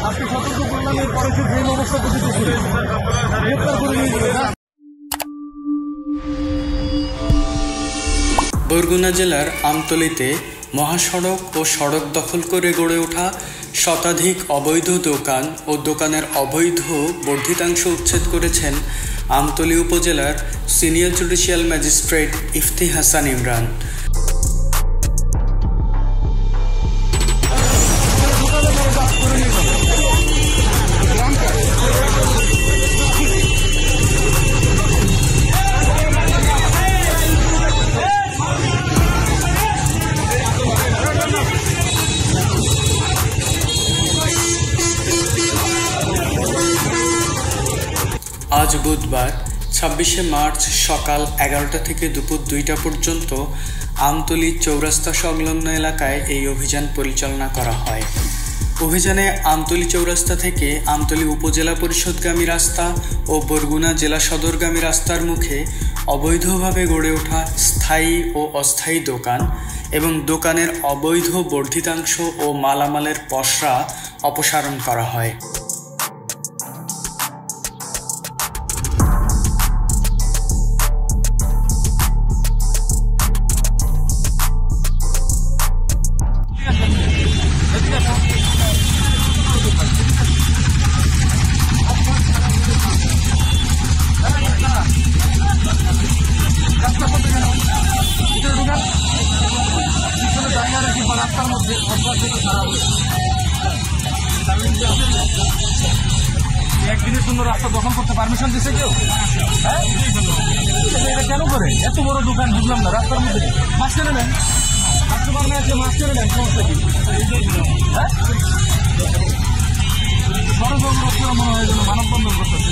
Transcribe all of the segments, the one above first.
আপনি সতর্ক করলাম এরপরে সে ড্রেন অবস্থা করতে গ্রেপ্তার করে নিয়ে যাবে। বরগুনা জেলার আমতলীতে মহাসড়ক ও সড়ক দখল করে গড়ে ওঠা শতাধিক অবৈধ দোকান ও দোকানের অবৈধ বর্ধিতাংশ উচ্ছেদ করেছেন আমতলী উপজেলার senior judicial magistrate Ifti Hasan Imran. আজ বুধবার ২৬শে মার্চ সকাল ১১টা থেকে দুপুর ২টা পর্যন্ত আমতলী চৌরাস্তা সংলগ্ন এলাকায় এই অভিযান পরিচালনা করা হয়। অভিযানে আমতলী চৌরাস্তা থেকে আমতলী উপজেলা পরিষদগামী রাস্তা ও বরগুনা জেলা সদরগামী রাস্তার মুখে অবৈধভাবে গড়ে ওঠা স্থায়ী ও অস্থায়ী দোকান এবং দোকানের অবৈধ বর্ধিতাংশ ও মালামালের পসরা অপসারণ করা হয়। রাস্তার মধ্যে একদিনের জন্য রাস্তা দখল করতে পারমিশন দিচ্ছে কেউ? হ্যাঁ, এটা কেন করে? এত বড় দোকান বুঝলাম না। রাস্তার মধ্যে মাছ কেনে নেন, রাস্তা আছে, মাছ কেনে নেন, সমস্যা কি? হ্যাঁ, ষড়যন্ত্র মনে হয় যেন মানববন্ধন করতেছে।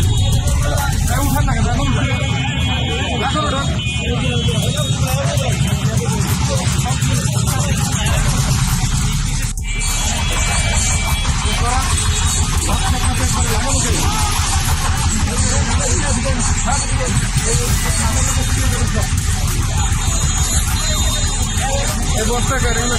উঠান না কেন? এখন এই বস্তা গাড়ি না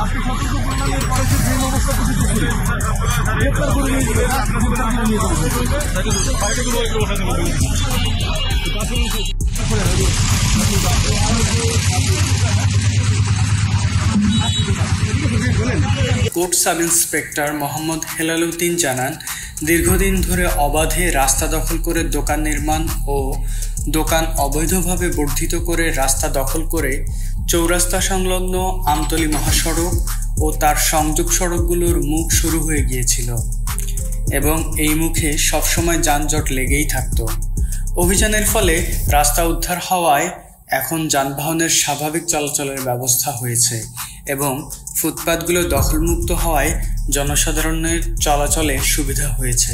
আপনি সতর্ক করলাম এরপরে সে ড্রেন অবস্থা করতে গ্রেপ্তার করে নিয়ে যাবে। Court sub inspector Mohammad Helal Uddin জানান, দীর্ঘদিন ধরে অবাধে রাস্তা দখল করে দোকান নির্মাণ ও দোকান অবৈধভাবে বর্ধিত করে রাস্তা দখল করে চৌরাস্তা সংলগ্ন আমতলী মহাসড়ক ও তার সংযোগ সড়কগুলোর মুখ শুরু হয়ে গিয়েছিল এবং এই মুখে সবসময় যানজট লেগেই থাকত। অভিযানের ফলে রাস্তা উদ্ধার হওয়ায় এখন যানবাহনের স্বাভাবিক চলাচলের ব্যবস্থা হয়েছে এবং ফুটপাতগুলো দখলমুক্ত হওয়ায় জনসাধারণের চলাচলে সুবিধা হয়েছে।